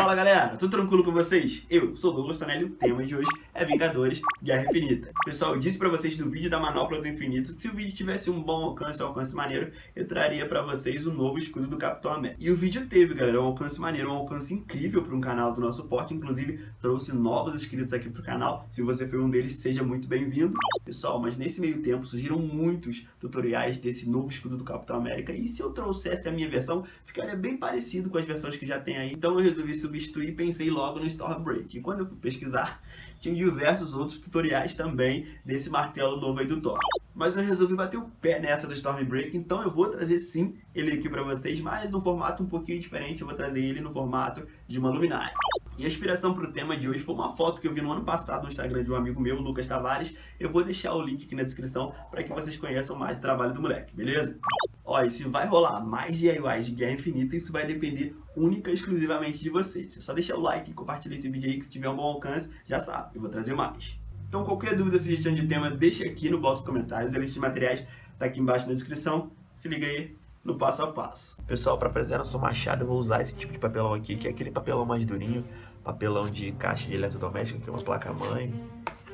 Fala galera, tudo tranquilo com vocês? Eu sou o Douglas Tonelli e o tema de hoje é Vingadores Guerra Infinita. Pessoal, eu disse pra vocês no vídeo da Manopla do Infinito, se o vídeo tivesse um bom alcance, um alcance maneiro, eu traria pra vocês o novo escudo do Capitão América. E o vídeo teve, galera, um alcance maneiro, um alcance incrível para um canal do nosso suporte, inclusive trouxe novos inscritos aqui pro canal. Se você foi um deles, seja muito bem-vindo. Pessoal, mas nesse meio tempo surgiram muitos tutoriais desse novo escudo do Capitão América e se eu trouxesse a minha versão, ficaria bem parecido com as versões que já tem aí. Então eu resolvi substituir e pensei logo no Stormbreaker. E quando eu fui pesquisar, tinha diversos outros tutoriais também desse martelo novo aí do Thor. Mas eu resolvi bater o pé nessa do Stormbreaker, então eu vou trazer sim ele aqui pra vocês, mas num formato um pouquinho diferente. Eu vou trazer ele no formato de uma luminária. E a inspiração para o tema de hoje foi uma foto que eu vi no ano passado no Instagram de um amigo meu, Lucas Tavares. Eu vou deixar o link aqui na descrição para que vocês conheçam mais o trabalho do moleque, beleza? Ó, e se vai rolar mais DIYs de Guerra Infinita, isso vai depender única e exclusivamente de vocês. É só deixar o like e compartilhar esse vídeo aí que se tiver um bom alcance, já sabe, eu vou trazer mais. Então qualquer dúvida, sugestão de tema, deixa aqui no box de comentários. A lista de materiais tá aqui embaixo na descrição. Se liga aí no passo a passo. Pessoal, para fazer nosso machado eu vou usar esse tipo de papelão aqui, que é aquele papelão mais durinho, papelão de caixa de eletrodoméstico, que é uma placa-mãe,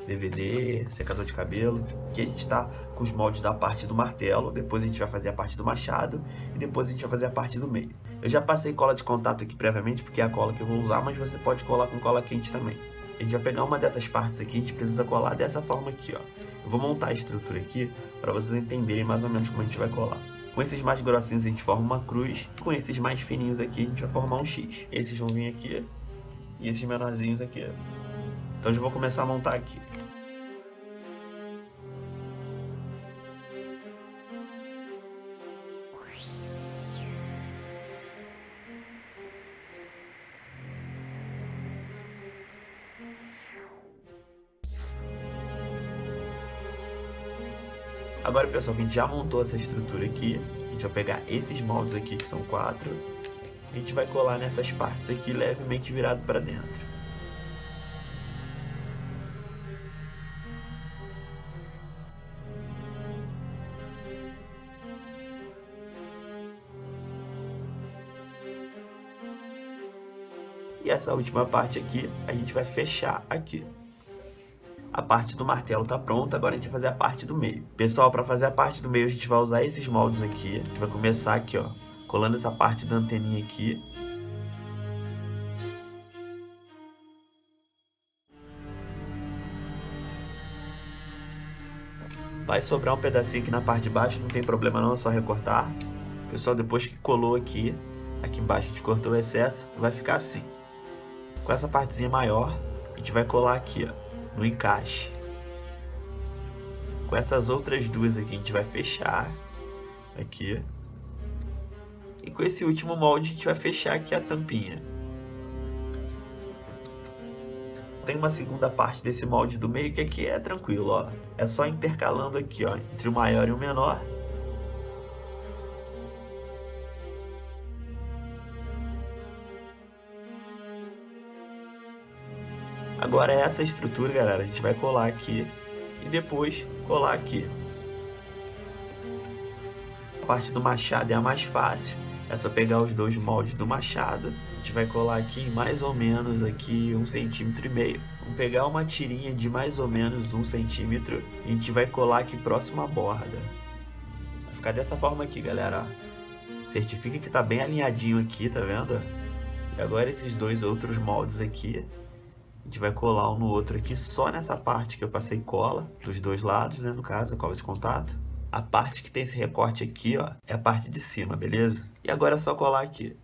DVD, secador de cabelo. Aqui a gente tá com os moldes da parte do martelo, depois a gente vai fazer a parte do machado e depois a gente vai fazer a parte do meio. Eu já passei cola de contato aqui previamente, porque é a cola que eu vou usar, mas você pode colar com cola quente também. A gente vai pegar uma dessas partes aqui, a gente precisa colar dessa forma aqui, ó. Eu vou montar a estrutura aqui para vocês entenderem mais ou menos como a gente vai colar. Com esses mais grossinhos a gente forma uma cruz, com esses mais fininhos aqui a gente vai formar um X. Esses vão vir aqui e esses menorzinhos aqui. Então eu já vou começar a montar aqui. Agora, pessoal, que a gente já montou essa estrutura aqui, a gente vai pegar esses moldes aqui, que são 4, a gente vai colar nessas partes aqui, levemente virado para dentro. E essa última parte aqui, a gente vai fechar aqui. A parte do martelo tá pronta, agora a gente vai fazer a parte do meio. Pessoal, para fazer a parte do meio a gente vai usar esses moldes aqui. A gente vai começar aqui, ó, colando essa parte da anteninha aqui. Vai sobrar um pedacinho aqui na parte de baixo, não tem problema não, é só recortar. Pessoal, depois que colou aqui embaixo a gente cortou o excesso, vai ficar assim. Com essa partezinha maior, a gente vai colar aqui, ó, no encaixe. Com essas outras duas aqui a gente vai fechar aqui. E com esse último molde a gente vai fechar aqui a tampinha. Tem uma segunda parte desse molde do meio que aqui é tranquilo, ó. É só intercalando aqui, ó, entre o maior e o menor. Agora essa estrutura, galera, a gente vai colar aqui e depois colar aqui. A parte do machado é a mais fácil, é só pegar os dois moldes do machado. A gente vai colar aqui em mais ou menos aqui 1,5 cm. Vamos pegar uma tirinha de mais ou menos 1 cm e a gente vai colar aqui próximo à borda. Vai ficar dessa forma aqui, galera. Certifica que tá bem alinhadinho aqui, tá vendo? E agora esses dois outros moldes aqui, a gente vai colar um no outro aqui, só nessa parte que eu passei cola, dos dois lados, né, no caso, a cola de contato. A parte que tem esse recorte aqui, ó, é a parte de cima, beleza? E agora é só colar aqui.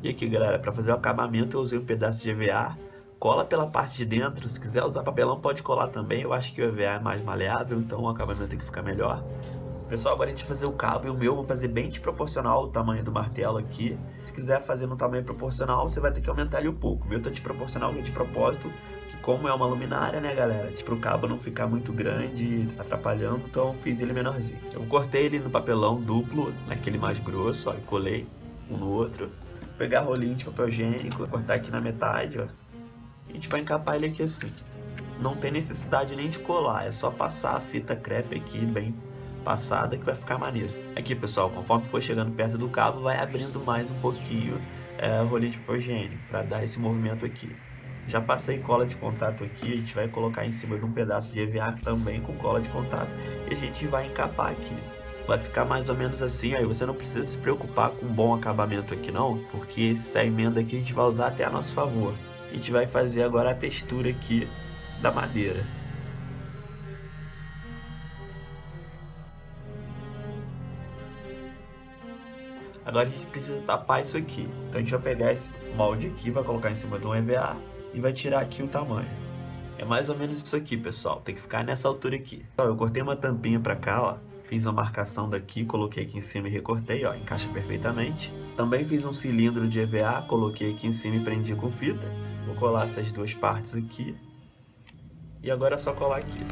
E aqui, galera, para fazer o acabamento eu usei um pedaço de EVA. Cola pela parte de dentro, se quiser usar papelão pode colar também. Eu acho que o EVA é mais maleável, então o acabamento tem que ficar melhor. Pessoal, agora a gente vai fazer o cabo e o meu eu vou fazer bem desproporcional o tamanho do martelo aqui. Se quiser fazer no tamanho proporcional, você vai ter que aumentar ele um pouco. O meu tá desproporcional, que é de propósito, que como é uma luminária, né, galera? Pro cabo não ficar muito grande, atrapalhando, então eu fiz ele menorzinho. Eu cortei ele no papelão duplo, naquele mais grosso, ó, e colei um no outro. Vou pegar rolinho de papel higiênico, cortar aqui na metade, ó. E a gente vai encapar ele aqui assim. Não tem necessidade nem de colar, é só passar a fita crepe aqui bem passada que vai ficar maneiro. Aqui, pessoal, conforme for chegando perto do cabo, vai abrindo mais um pouquinho rolinho de papel higiênico para dar esse movimento aqui. Já passei cola de contato aqui, a gente vai colocar em cima de um pedaço de EVA também com cola de contato e a gente vai encapar aqui. Vai ficar mais ou menos assim, aí você não precisa se preocupar com um bom acabamento aqui não, porque essa emenda aqui a gente vai usar até a nosso favor. A gente vai fazer agora a textura aqui da madeira. Agora a gente precisa tapar isso aqui. Então a gente vai pegar esse molde aqui, vai colocar em cima de um EVA e vai tirar aqui o tamanho. É mais ou menos isso aqui, pessoal. Tem que ficar nessa altura aqui. Eu cortei uma tampinha pra cá, ó. Fiz a marcação daqui, coloquei aqui em cima e recortei, ó. Encaixa perfeitamente. Também fiz um cilindro de EVA, coloquei aqui em cima e prendi com fita. Vou colar essas duas partes aqui. E agora é só colar aqui.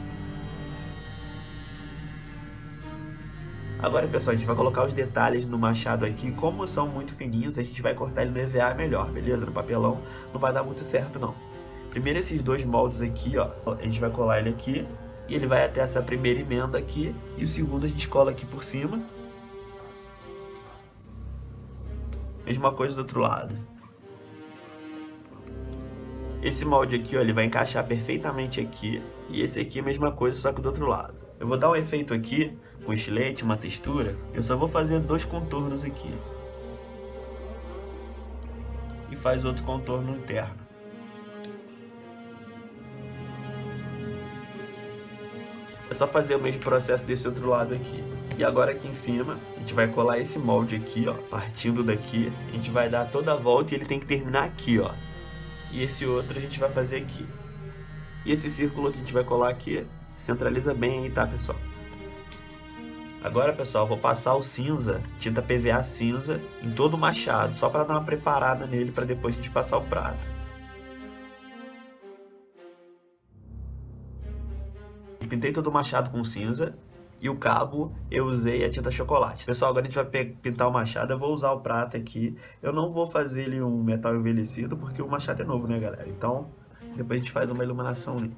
Agora, pessoal, a gente vai colocar os detalhes no machado aqui. Como são muito fininhos, a gente vai cortar ele no EVA melhor, beleza? No papelão não vai dar muito certo, não. Primeiro esses dois moldes aqui, ó, a gente vai colar ele aqui. E ele vai até essa primeira emenda aqui. E o segundo a gente cola aqui por cima. Mesma coisa do outro lado. Esse molde aqui, ó, ele vai encaixar perfeitamente aqui. E esse aqui é a mesma coisa, só que do outro lado. Eu vou dar um efeito aqui, com estilete, uma textura. Eu só vou fazer dois contornos aqui. E faz outro contorno interno. É só fazer o mesmo processo desse outro lado aqui. E agora aqui em cima, a gente vai colar esse molde aqui, ó. Partindo daqui, a gente vai dar toda a volta e ele tem que terminar aqui, ó. E esse outro a gente vai fazer aqui. E esse círculo que a gente vai colar aqui, centraliza bem aí, tá, pessoal? Agora, pessoal, vou passar o cinza, tinta PVA cinza, em todo o machado, só para dar uma preparada nele, para depois a gente passar o prato. Pintei todo o machado com cinza e o cabo eu usei a tinta chocolate. Pessoal, agora a gente vai pintar o machado, eu vou usar o prata aqui. Eu não vou fazer ele um metal envelhecido, porque o machado é novo, né, galera? Então, depois a gente faz uma iluminação nele.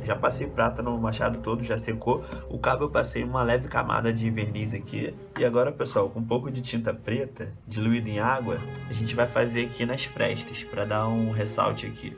Já passei prata no machado todo, já secou. O cabo eu passei uma leve camada de verniz aqui. E agora, pessoal, com um pouco de tinta preta, diluída em água, a gente vai fazer aqui nas frestas, para dar um ressalte aqui.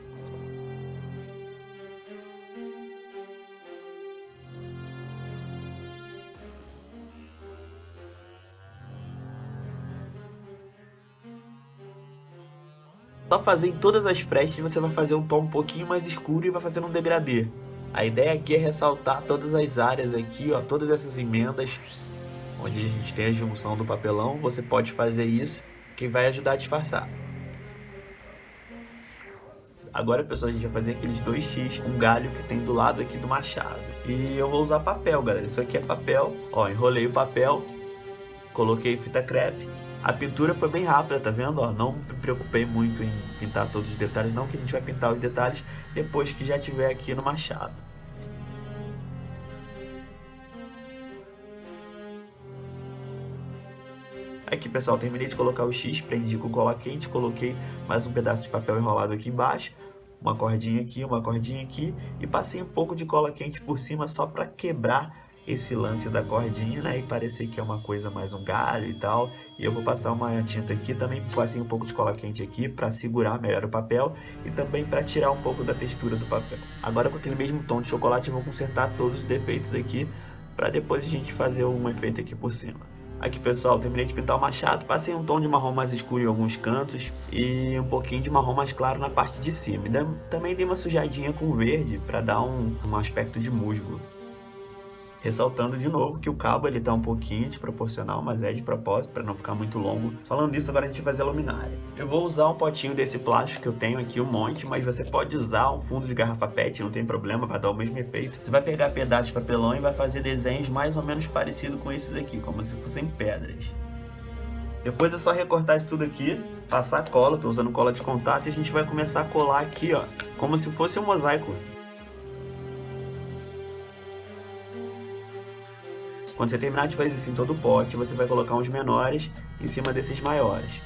Só fazer em todas as frestas, você vai fazer um tom um pouquinho mais escuro e vai fazendo um degradê. A ideia aqui é ressaltar todas as áreas aqui, ó, todas essas emendas, onde a gente tem a junção do papelão, você pode fazer isso, que vai ajudar a disfarçar. Agora, pessoal, a gente vai fazer aqueles 2x, um galho que tem do lado aqui do machado. E eu vou usar papel, galera, isso aqui é papel, ó, enrolei o papel, coloquei fita crepe. A pintura foi bem rápida, tá vendo? Ó, não me preocupei muito em pintar todos os detalhes, não, que a gente vai pintar os detalhes depois que já tiver aqui no machado. Aqui, pessoal, terminei de colocar o X, prendi com cola quente, coloquei mais um pedaço de papel enrolado aqui embaixo, uma cordinha aqui e passei um pouco de cola quente por cima só para quebrar esse lance da cordinha, né, e parecer que é uma coisa mais um galho e tal. E eu vou passar uma tinta aqui, também passei um pouco de cola quente aqui para segurar melhor o papel e também para tirar um pouco da textura do papel. Agora com aquele mesmo tom de chocolate eu vou consertar todos os defeitos aqui para depois a gente fazer um efeito aqui por cima. Aqui, pessoal, terminei de pintar o machado, passei um tom de marrom mais escuro em alguns cantos e um pouquinho de marrom mais claro na parte de cima. E também dei uma sujadinha com verde para dar um aspecto de musgo. Ressaltando de novo que o cabo ele tá um pouquinho desproporcional, mas é de propósito para não ficar muito longo. Falando nisso, agora a gente vai fazer a luminária. Eu vou usar um potinho desse plástico que eu tenho aqui, um monte, mas você pode usar um fundo de garrafa PET, não tem problema, vai dar o mesmo efeito. Você vai pegar pedaços de papelão e vai fazer desenhos mais ou menos parecidos com esses aqui, como se fossem pedras. Depois é só recortar isso tudo aqui, passar cola, tô usando cola de contato, e a gente vai começar a colar aqui, ó, como se fosse um mosaico. Quando você terminar de fazer isso em todo o pote, você vai colocar uns menores em cima desses maiores.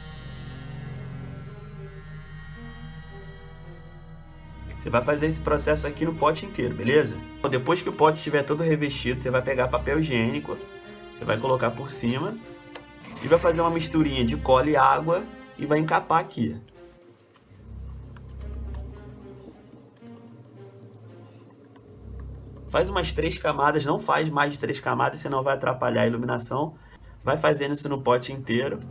Você vai fazer esse processo aqui no pote inteiro, beleza? Depois que o pote estiver todo revestido, você vai pegar papel higiênico, você Você vai colocar por cima e vai fazer uma misturinha de cola e água e vai encapar aqui. Faz umas 3 camadas, não faz mais de 3 camadas, senão vai atrapalhar a iluminação. Vai fazendo isso no pote inteiro,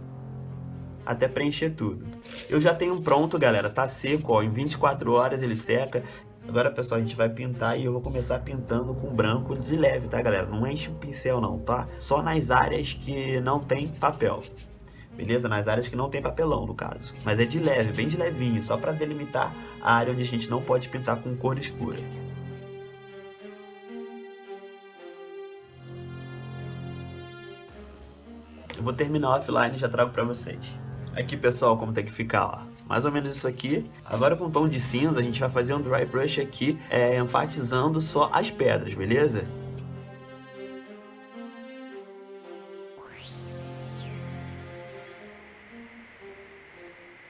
até preencher tudo. Eu já tenho pronto, galera, tá seco, ó, em 24 horas ele seca. Agora, pessoal, a gente vai pintar e eu vou começar pintando com branco de leve, tá, galera? Não enche o pincel não, tá? Só nas áreas que não tem papel. Beleza? Nas áreas que não tem papelão, no caso. Mas é de leve, bem de levinho, só pra delimitar a área onde a gente não pode pintar com cor escura. Eu vou terminar offline e já trago pra vocês. Aqui, pessoal, como tem que ficar, ó. Mais ou menos isso aqui. Agora com tom de cinza, a gente vai fazer um dry brush aqui, enfatizando só as pedras, beleza?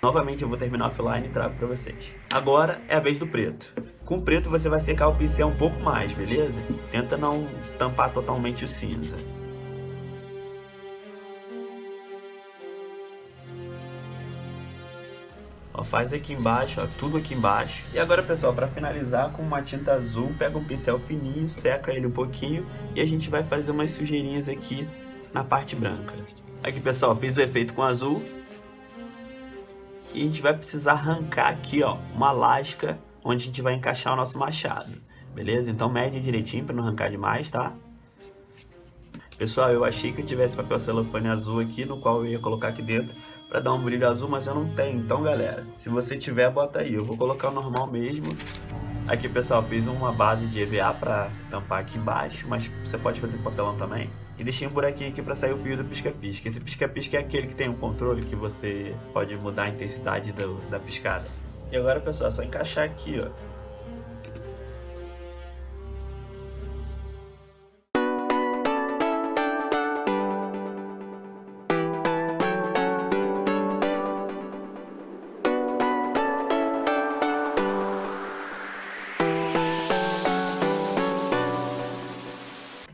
Novamente eu vou terminar offline e trago pra vocês. Agora é a vez do preto. Com o preto você vai secar o pincel um pouco mais, beleza? Tenta não tampar totalmente o cinza. Ó, faz aqui embaixo, ó, tudo aqui embaixo. E agora, pessoal, para finalizar com uma tinta azul, pega um pincel fininho, seca ele um pouquinho e a gente vai fazer umas sujeirinhas aqui na parte branca. Aqui, pessoal, fiz o efeito com azul. E a gente vai precisar arrancar aqui, ó, uma lasca onde a gente vai encaixar o nosso machado. Beleza? Então mede direitinho para não arrancar demais, tá? Pessoal, eu achei que eu tivesse papel celofane azul aqui, no qual eu ia colocar aqui dentro para dar um brilho azul, mas eu não tenho. Então, galera, se você tiver, bota aí. Eu vou colocar o normal mesmo. Aqui, pessoal, fiz uma base de EVA para tampar aqui embaixo, mas você pode fazer com papelão também. E deixei um buraquinho aqui para sair o fio do pisca-pisca. Esse pisca-pisca é aquele que tem um controle que você pode mudar a intensidade da piscada. E agora, pessoal, é só encaixar aqui, ó.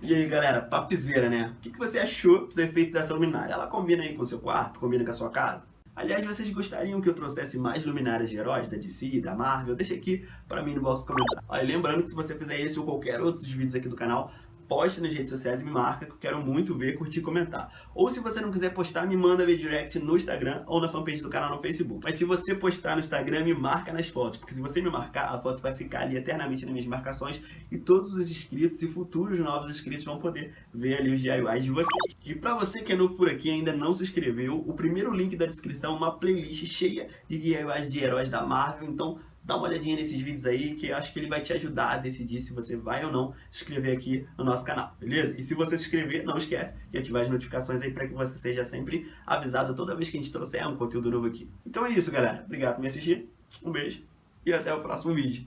E aí, galera, topzera, né? O que você achou do efeito dessa luminária? Ela combina aí com o seu quarto? Combina com a sua casa? Aliás, vocês gostariam que eu trouxesse mais luminárias de heróis da DC, da Marvel? Deixa aqui pra mim no vosso comentário. Olha, lembrando que se você fizer esse ou qualquer outro dos vídeos aqui do canal, poste nas redes sociais e me marca, que eu quero muito ver, curtir e comentar. Ou se você não quiser postar, me manda ver direct no Instagram ou na fanpage do canal no Facebook. Mas se você postar no Instagram, me marca nas fotos, porque se você me marcar, a foto vai ficar ali eternamente nas minhas marcações e todos os inscritos e futuros novos inscritos vão poder ver ali os DIYs de vocês. E pra você que é novo por aqui e ainda não se inscreveu, o primeiro link da descrição é uma playlist cheia de DIYs de heróis da Marvel, então dá uma olhadinha nesses vídeos aí, que eu acho que ele vai te ajudar a decidir se você vai ou não se inscrever aqui no nosso canal, beleza? E se você se inscrever, não esquece de ativar as notificações aí para que você seja sempre avisado toda vez que a gente trouxer um conteúdo novo aqui. Então é isso, galera. Obrigado por me assistir, um beijo e até o próximo vídeo.